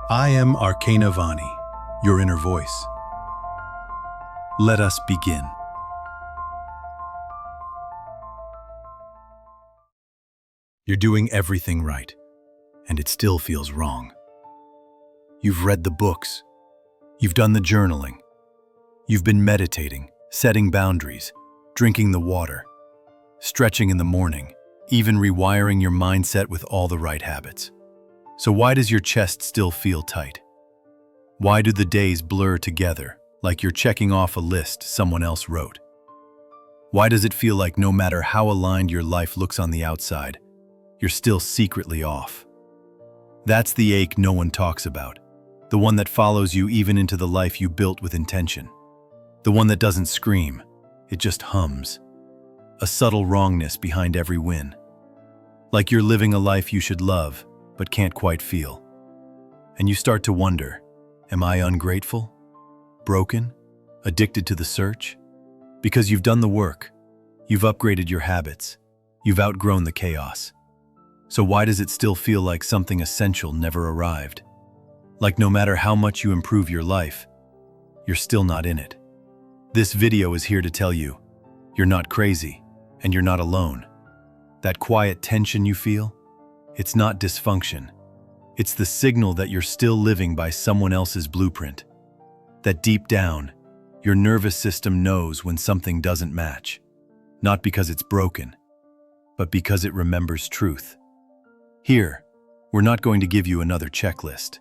I am Arcana Vani, your inner voice. Let us begin. You're doing everything right, and it still feels wrong. You've read the books. You've done the journaling. You've been meditating, setting boundaries, drinking the water, stretching in the morning, even rewiring your mindset with all the right habits. So why does your chest still feel tight? Why do the days blur together like you're checking off a list someone else wrote? Why does it feel like no matter how aligned your life looks on the outside, you're still secretly off? That's the ache no one talks about, the one that follows you even into the life you built with intention. The one that doesn't scream, it just hums. A subtle wrongness behind every win. Like you're living a life you should love, but can't quite feel. And you start to wonder, am I ungrateful? Broken? Addicted to the search? Because you've done the work. You've upgraded your habits. You've outgrown the chaos. So why does it still feel like something essential never arrived? Like no matter how much you improve your life, you're still not in it. This video is here to tell you, you're not crazy, and you're not alone. That quiet tension you feel, it's not dysfunction. It's the signal that you're still living by someone else's blueprint. That deep down, your nervous system knows when something doesn't match. Not because it's broken, but because it remembers truth. Here, we're not going to give you another checklist.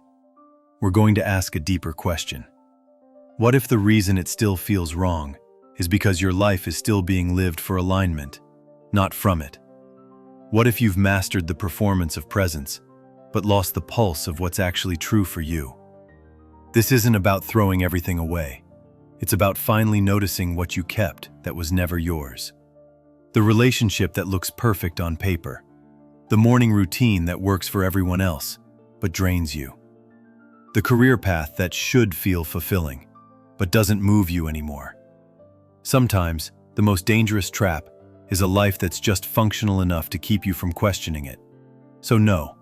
We're going to ask a deeper question. What if the reason it still feels wrong is because your life is still being lived for alignment, not from it? What if you've mastered the performance of presence, but lost the pulse of what's actually true for you? This isn't about throwing everything away. It's about finally noticing what you kept that was never yours. The relationship that looks perfect on paper. The morning routine that works for everyone else, but drains you. The career path that should feel fulfilling, but doesn't move you anymore. Sometimes, the most dangerous trap is a life that's just functional enough to keep you from questioning it. So no,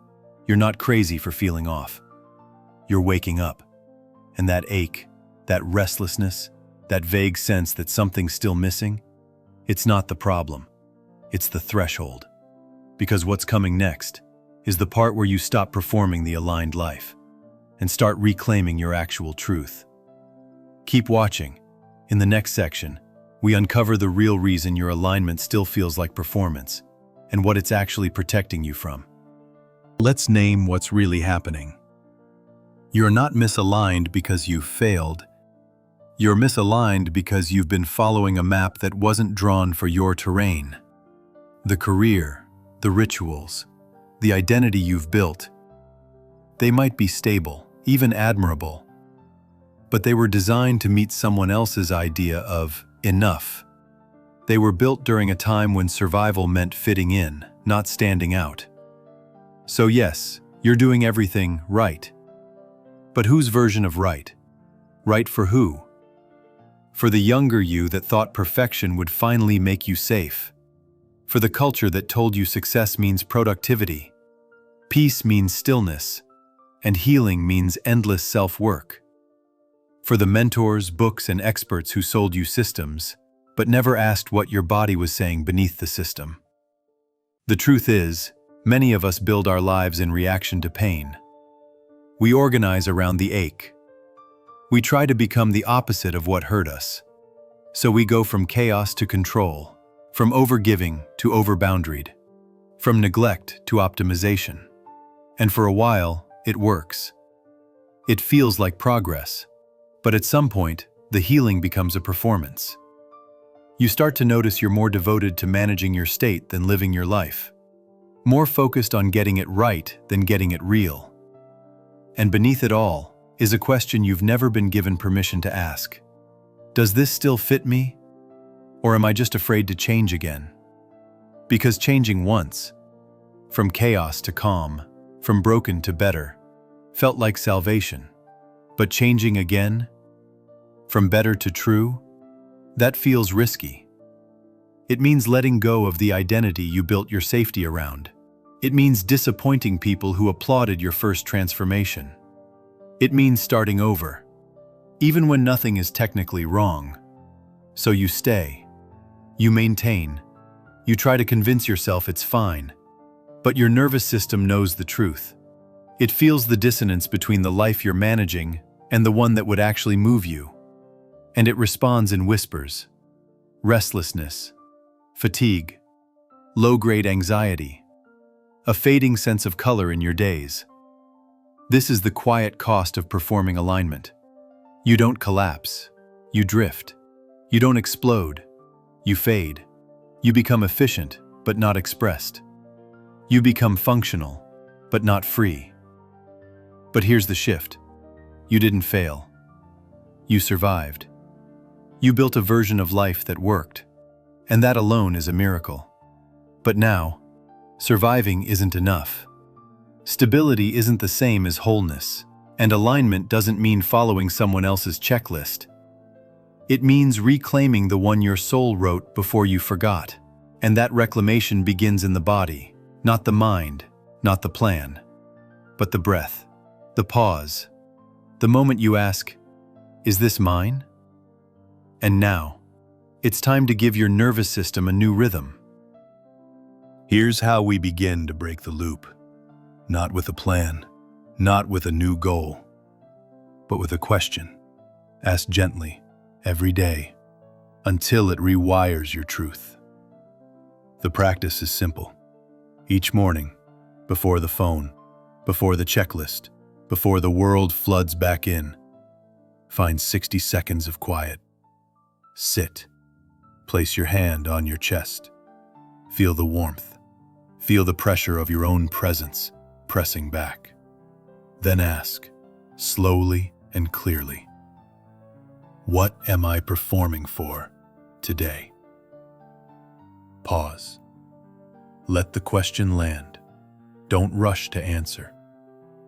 you're not crazy for feeling off. You're waking up. And that ache, that restlessness, that vague sense that something's still missing, it's not the problem. It's the threshold. Because what's coming next is the part where you stop performing the aligned life and start reclaiming your actual truth. Keep watching. In the next section, we uncover the real reason your alignment still feels like performance and what it's actually protecting you from. Let's name what's really happening. You're not misaligned because you've failed. You're misaligned because you've been following a map that wasn't drawn for your terrain. The career, the rituals, the identity you've built, they might be stable, even admirable, but they were designed to meet someone else's idea of enough. They were built during a time when survival meant fitting in, not standing out. So yes, you're doing everything right. But whose version of right? Right for who? For the younger you that thought perfection would finally make you safe. For the culture that told you success means productivity, peace means stillness, and healing means endless self-work. For the mentors, books, and experts who sold you systems, but never asked what your body was saying beneath the system. The truth is, many of us build our lives in reaction to pain. We organize around the ache. We try to become the opposite of what hurt us. So we go from chaos to control, from overgiving to overboundaried, from neglect to optimization. And for a while, it works. It feels like progress. But at some point, the healing becomes a performance. You start to notice you're more devoted to managing your state than living your life. More focused on getting it right than getting it real. And beneath it all is a question you've never been given permission to ask. Does this still fit me? Or am I just afraid to change again? Because changing once, from chaos to calm, from broken to better, felt like salvation. But changing again, from better to true, that feels risky. It means letting go of the identity you built your safety around. It means disappointing people who applauded your first transformation. It means starting over, even when nothing is technically wrong. So you stay. You maintain. You try to convince yourself it's fine. But your nervous system knows the truth. It feels the dissonance between the life you're managing and the one that would actually move you. And it responds in whispers. Restlessness, fatigue, low-grade anxiety, a fading sense of color in your days. This is the quiet cost of performing alignment. You don't collapse. You drift. You don't explode. You fade. You become efficient, but not expressed. You become functional, but not free. But here's the shift. You didn't fail. You survived. You built a version of life that worked, and that alone is a miracle. But now, surviving isn't enough. Stability isn't the same as wholeness, and alignment doesn't mean following someone else's checklist. It means reclaiming the one your soul wrote before you forgot, and that reclamation begins in the body, not the mind, not the plan, but the breath, the pause, the moment you ask, "Is this mine?" And now, it's time to give your nervous system a new rhythm. Here's how we begin to break the loop. Not with a plan, not with a new goal, but with a question, asked gently, every day, until it rewires your truth. The practice is simple. Each morning, before the phone, before the checklist, before the world floods back in, find 60 seconds of quiet. Sit. Place your hand on your chest. Feel the warmth. Feel the pressure of your own presence pressing back. Then ask, slowly and clearly, what am I performing for today? Pause. Let the question land. Don't rush to answer.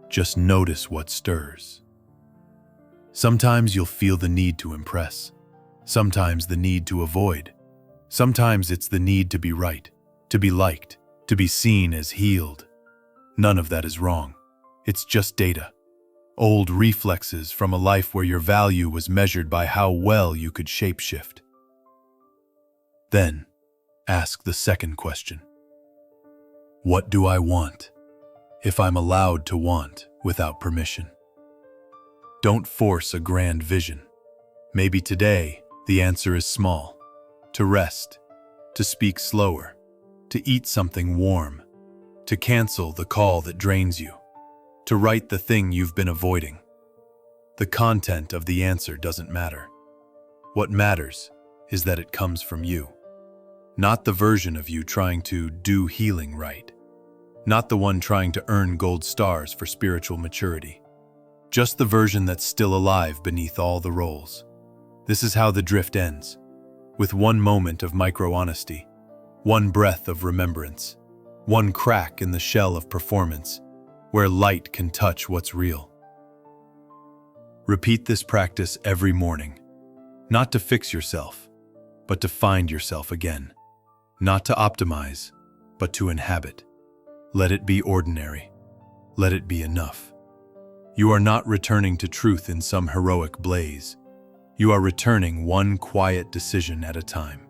Just notice what stirs. Sometimes you'll feel the need to impress. Sometimes the need to avoid. Sometimes it's the need to be right, to be liked, to be seen as healed. None of that is wrong. It's just data. Old reflexes from a life where your value was measured by how well you could shapeshift. Then, ask the second question. What do I want, if I'm allowed to want without permission? Don't force a grand vision. Maybe today, the answer is small. To rest, to speak slower, to eat something warm, to cancel the call that drains you, to write the thing you've been avoiding. The content of the answer doesn't matter. What matters is that it comes from you. Not the version of you trying to do healing right. Not the one trying to earn gold stars for spiritual maturity. Just the version that's still alive beneath all the roles. This is how the drift ends. With one moment of micro-honesty, one breath of remembrance, one crack in the shell of performance, where light can touch what's real. Repeat this practice every morning, not to fix yourself, but to find yourself again. Not to optimize, but to inhabit. Let it be ordinary. Let it be enough. You are not returning to truth in some heroic blaze. You are returning one quiet decision at a time.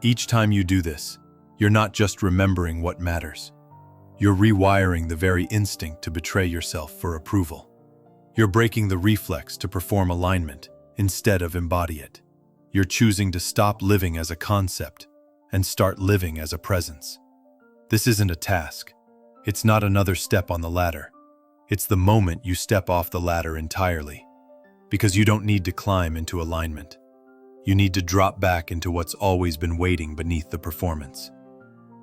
Each time you do this, you're not just remembering what matters. You're rewiring the very instinct to betray yourself for approval. You're breaking the reflex to perform alignment instead of embody it. You're choosing to stop living as a concept and start living as a presence. This isn't a task. It's not another step on the ladder. It's the moment you step off the ladder entirely. Because you don't need to climb into alignment. You need to drop back into what's always been waiting beneath the performance.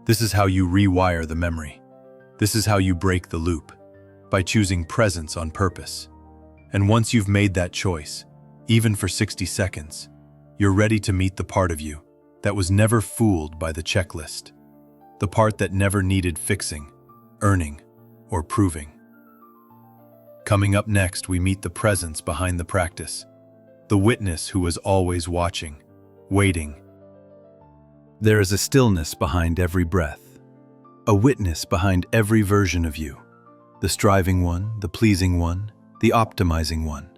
This is how you rewire the memory. This is how you break the loop, by choosing presence on purpose. And once you've made that choice, even for 60 seconds, you're ready to meet the part of you that was never fooled by the checklist. The part that never needed fixing, earning, or proving. Coming up next, we meet the presence behind the practice, the witness who was always watching, waiting. There is a stillness behind every breath, a witness behind every version of you, the striving one, the pleasing one, the optimizing one.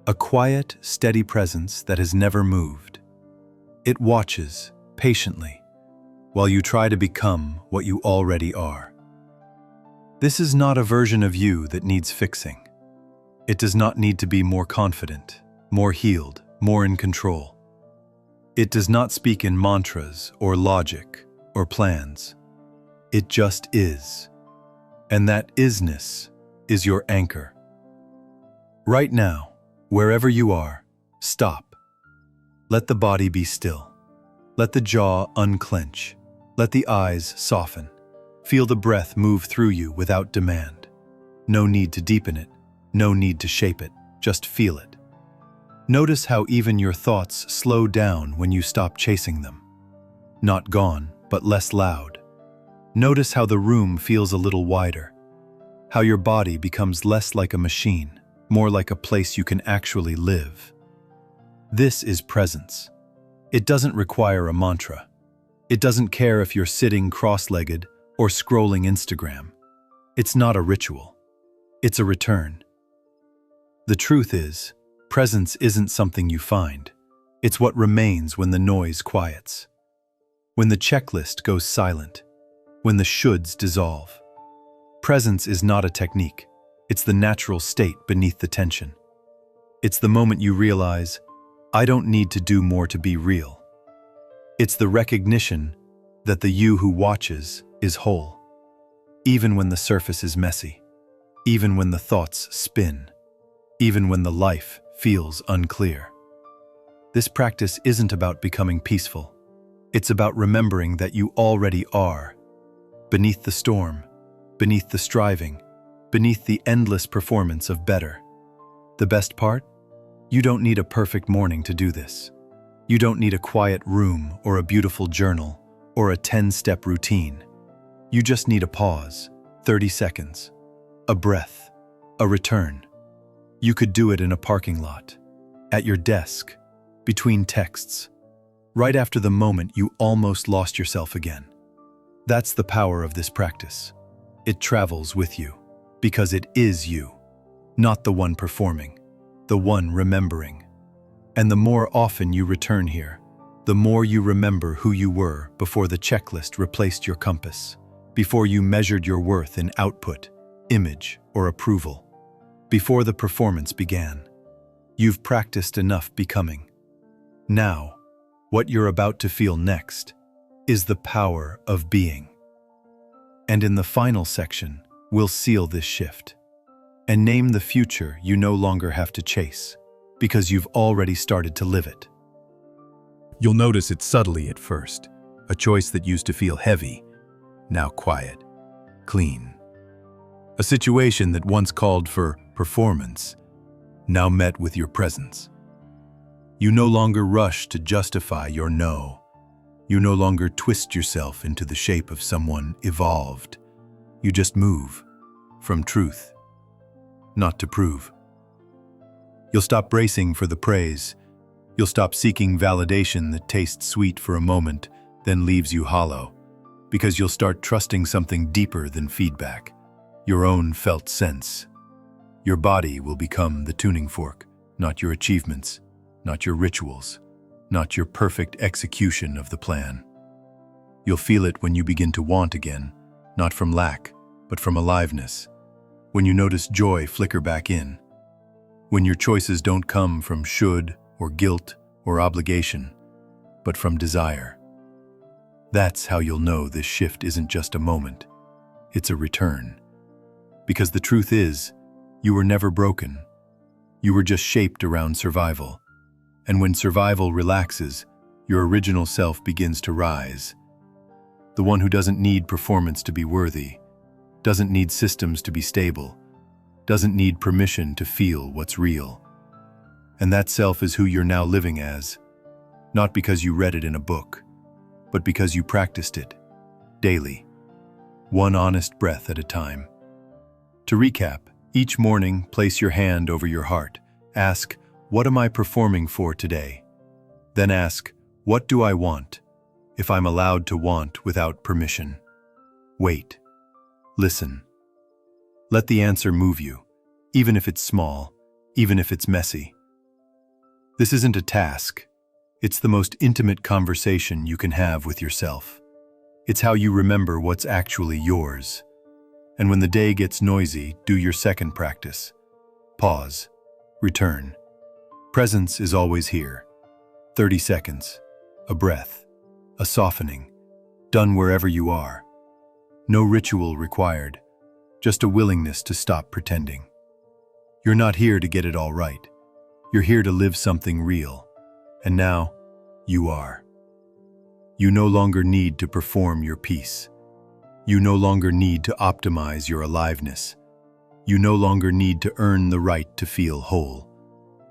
A quiet, steady presence that has never moved. It watches, patiently, while you try to become what you already are. This is not a version of you that needs fixing. It does not need to be more confident, more healed, more in control. It does not speak in mantras or logic or plans. It just is. And that isness is your anchor. Right now, wherever you are, stop. Let the body be still. Let the jaw unclench. Let the eyes soften. Feel the breath move through you without demand. No need to deepen it. No need to shape it. Just feel it. Notice how even your thoughts slow down when you stop chasing them. Not gone, but less loud. Notice how the room feels a little wider. How your body becomes less like a machine, more like a place you can actually live. This is presence. It doesn't require a mantra. It doesn't care if you're sitting cross-legged or scrolling Instagram. It's not a ritual. It's a return. The truth is, presence isn't something you find. It's what remains when the noise quiets. When the checklist goes silent. When the shoulds dissolve. Presence is not a technique. It's the natural state beneath the tension. It's the moment you realize, I don't need to do more to be real. It's the recognition that the you who watches is whole. Even when the surface is messy. Even when the thoughts spin. Even when the life feels unclear. This practice isn't about becoming peaceful. It's about remembering that you already are. Beneath the storm, beneath the striving, beneath the endless performance of better. The best part? You don't need a perfect morning to do this. You don't need a quiet room or a beautiful journal or a 10-step routine. You just need a pause, 30 seconds, a breath, a return. You could do it in a parking lot, at your desk, between texts, right after the moment you almost lost yourself again. That's the power of this practice. It travels with you, because it is you, not the one performing, the one remembering. And the more often you return here, the more you remember who you were before the checklist replaced your compass, before you measured your worth in output, image, or approval. Before the performance began, you've practiced enough becoming. Now, what you're about to feel next is the power of being. And in the final section, we'll seal this shift and name the future you no longer have to chase, because you've already started to live it. You'll notice it subtly at first, a choice that used to feel heavy, now quiet, clean. A situation that once called for performance, now met with your presence. You no longer rush to justify your no. You no longer twist yourself into the shape of someone evolved. You just move from truth, not to prove. You'll stop bracing for the praise. You'll stop seeking validation that tastes sweet for a moment, then leaves you hollow, because you'll start trusting something deeper than feedback. Your own felt sense. Your body will become the tuning fork, not your achievements, not your rituals, not your perfect execution of the plan. You'll feel it when you begin to want again, not from lack, but from aliveness. When you notice joy flicker back in. When your choices don't come from should or guilt or obligation, but from desire. That's how you'll know this shift isn't just a moment, it's a return. Because the truth is, you were never broken. You were just shaped around survival. And when survival relaxes, your original self begins to rise. The one who doesn't need performance to be worthy, doesn't need systems to be stable, doesn't need permission to feel what's real. And that self is who you're now living as, not because you read it in a book, but because you practiced it, daily, one honest breath at a time. To recap, each morning, place your hand over your heart. Ask, what am I performing for today? Then ask, what do I want, if I'm allowed to want without permission? Wait. Listen. Let the answer move you, even if it's small, even if it's messy. This isn't a task. It's the most intimate conversation you can have with yourself. It's how you remember what's actually yours. And when the day gets noisy, do your second practice. Pause. Return. Presence is always here. 30 seconds. A breath. A softening. Done wherever you are. No ritual required. Just a willingness to stop pretending. You're not here to get it all right. You're here to live something real. And now, you are. You no longer need to perform your peace. You no longer need to optimize your aliveness. You no longer need to earn the right to feel whole.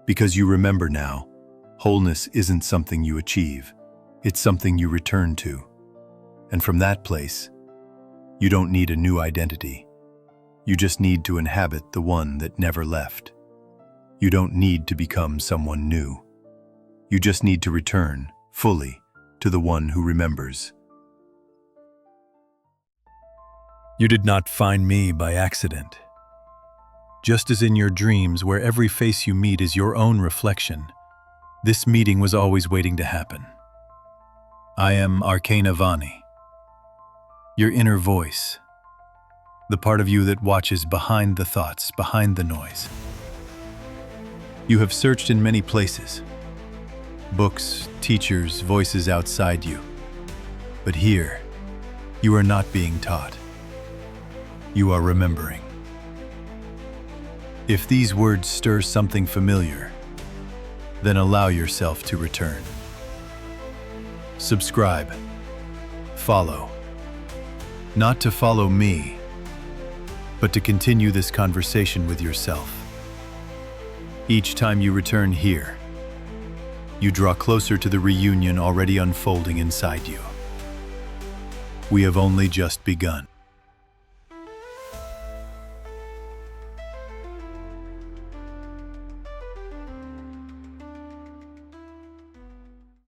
Because you remember now, wholeness isn't something you achieve. It's something you return to. And from that place, you don't need a new identity. You just need to inhabit the one that never left. You don't need to become someone new. You just need to return, fully, to the one who remembers. You did not find me by accident. Just as in your dreams, where every face you meet is your own reflection, this meeting was always waiting to happen. I am Arcana Vani, your inner voice, the part of you that watches behind the thoughts, behind the noise. You have searched in many places, books, teachers, voices outside you. But here, you are not being taught. You are remembering. If these words stir something familiar, then allow yourself to return. Subscribe. Follow. Not to follow me, but to continue this conversation with yourself. Each time you return here, you draw closer to the reunion already unfolding inside you. We have only just begun.